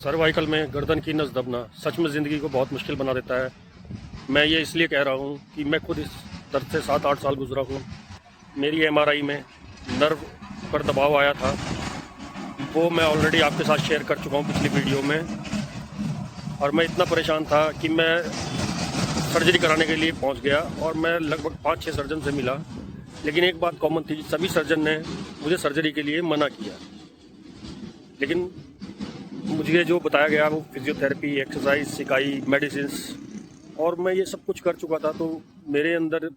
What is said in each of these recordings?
Cervical में गर्दन की नस दबना सच में ज़िंदगी को बहुत मुश्किल बना देता है। मैं ये इसलिए कह रहा हूँ कि मैं खुद इस दर्द से 7-8 साल गुजरा हूँ। मेरी एमआरआई में नर्व पर दबाव आया था, वो मैं ऑलरेडी आपके साथ शेयर कर चुका हूँ पिछली वीडियो में। और मैं इतना परेशान था कि मैं सर्जरी कराने के लिए पहुँच गया और मैं लगभग 5-6 सर्जन से मिला, लेकिन एक बात कॉमन थी, सभी सर्जन ने मुझे सर्जरी के लिए मना किया। लेकिन मुझे जो बताया गया वो फिजियोथेरेपी, एक्सरसाइज सिखाई, मेडिसिन्स, और मैं ये सब कुछ कर चुका था, तो मेरे अंदर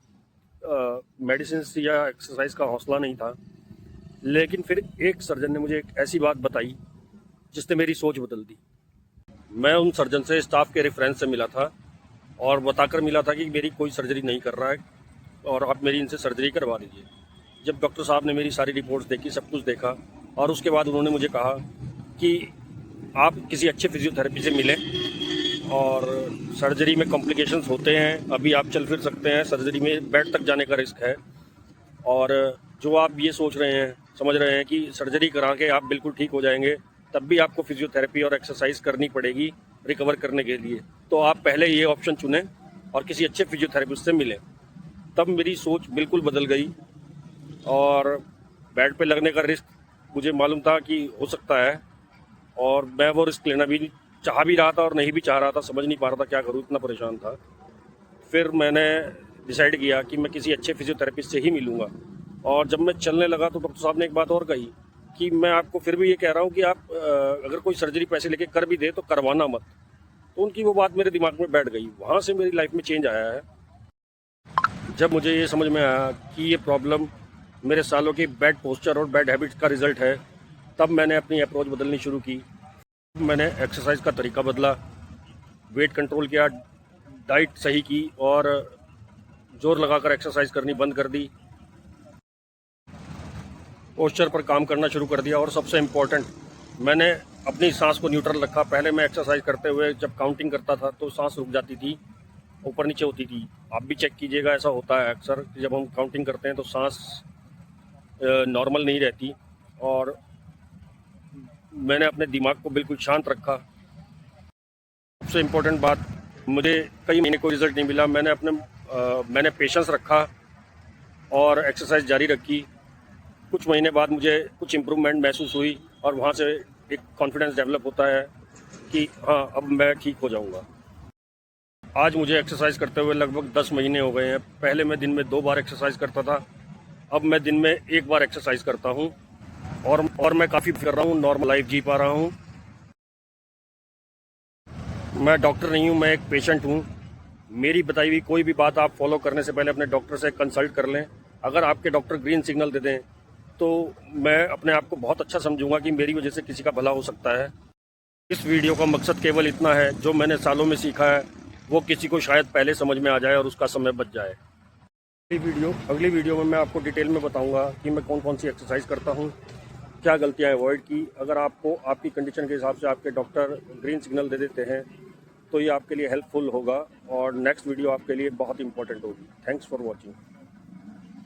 मेडिसिन्स या एक्सरसाइज का हौसला नहीं था। लेकिन फिर एक सर्जन ने मुझे एक ऐसी बात बताई जिसने मेरी सोच बदल दी। मैं उन सर्जन से स्टाफ के रेफरेंस से मिला था और बताकर मिला था कि मेरी कोई सर्जरी नहीं कर रहा है और आप मेरी इनसे सर्जरी करवा दीजिए। जब डॉक्टर साहब ने मेरी सारी रिपोर्ट्स देखी, सब कुछ देखा, और उसके बाद उन्होंने मुझे कहा कि आप किसी अच्छे फिजियोथेरेपी से मिलें और सर्जरी में कॉम्प्लिकेशंस होते हैं, अभी आप चल फिर सकते हैं, सर्जरी में बेड तक जाने का रिस्क है। और जो आप ये सोच रहे हैं, समझ रहे हैं कि सर्जरी करा के आप बिल्कुल ठीक हो जाएंगे, तब भी आपको फिजियोथेरेपी और एक्सरसाइज करनी पड़ेगी रिकवर करने के लिए। तो आप पहले ये ऑप्शन चुनें और किसी अच्छे फिजियोथेरेपिस्ट से मिलें। तब मेरी सोच बिल्कुल बदल गई और बेड पे लगने का रिस्क मुझे मालूम था कि हो सकता है, और मैं वो रिस्क लेना भी चाह भी रहा था और नहीं भी चाह रहा था, समझ नहीं पा रहा था क्या करूँ, इतना परेशान था। फिर मैंने डिसाइड किया कि मैं किसी अच्छे फिजियोथेरेपिस्ट से ही मिलूँगा। और जब मैं चलने लगा तो डॉक्टर साहब ने एक बात और कही कि मैं आपको फिर भी ये कह रहा हूँ कि आप अगर कोई सर्जरी पैसे लेके कर भी दे तो करवाना मत। तो उनकी वो बात मेरे दिमाग में बैठ गई। वहाँ से मेरी लाइफ में चेंज आया है जब मुझे ये समझ में आया कि ये प्रॉब्लम मेरे सालों की बैड पोस्चर और बैड हैबिट्स का रिजल्ट है। तब मैंने अपनी अप्रोच बदलनी शुरू की। मैंने एक्सरसाइज का तरीका बदला, वेट कंट्रोल किया, डाइट सही की और जोर लगाकर एक्सरसाइज करनी बंद कर दी, पोस्चर पर काम करना शुरू कर दिया, और सबसे इम्पोर्टेंट, मैंने अपनी सांस को न्यूट्रल रखा। पहले मैं एक्सरसाइज करते हुए जब काउंटिंग करता था तो सांस रुक जाती थी, ऊपर नीचे होती थी। आप भी चेक कीजिएगा, ऐसा होता है अक्सर कि जब हम काउंटिंग करते हैं तो सांस नॉर्मल नहीं रहती। और मैंने अपने दिमाग को बिल्कुल शांत रखा। सबसे इम्पोर्टेंट बात, मुझे कई महीने कोई रिज़ल्ट नहीं मिला। मैंने पेशेंस रखा और एक्सरसाइज जारी रखी। कुछ महीने बाद मुझे कुछ इम्प्रूवमेंट महसूस हुई और वहाँ से एक कॉन्फिडेंस डेवलप होता है कि हाँ, अब मैं ठीक हो जाऊँगा। आज मुझे एक्सरसाइज करते हुए लगभग 10 महीने हो गए हैं। पहले मैं दिन में 2 बार एक्सरसाइज करता था, अब मैं दिन में 1 बार एक्सरसाइज करता हूँ और मैं काफ़ी कर रहा हूँ, नॉर्मल लाइफ जी पा रहा हूँ। मैं डॉक्टर नहीं हूँ, मैं एक पेशेंट हूँ। मेरी बताई हुई कोई भी बात आप फॉलो करने से पहले अपने डॉक्टर से कंसल्ट कर लें। अगर आपके डॉक्टर ग्रीन सिग्नल दे दें तो मैं अपने आप को बहुत अच्छा समझूंगा कि मेरी वजह से किसी का भला हो सकता है। इस वीडियो का मकसद केवल इतना है, जो मैंने सालों में सीखा है वो किसी को शायद पहले समझ में आ जाए और उसका समय बच जाए। अगली वीडियो में मैं आपको डिटेल में बताऊंगा कि मैं कौन कौन सी एक्सरसाइज करता हूँ, क्या गलतियाँ अवॉइड की। अगर आपको आपकी कंडीशन के हिसाब से आपके डॉक्टर ग्रीन सिग्नल दे देते हैं तो ये आपके लिए हेल्पफुल होगा और नेक्स्ट वीडियो आपके लिए बहुत इंपॉर्टेंट होगी। Thanks for watching.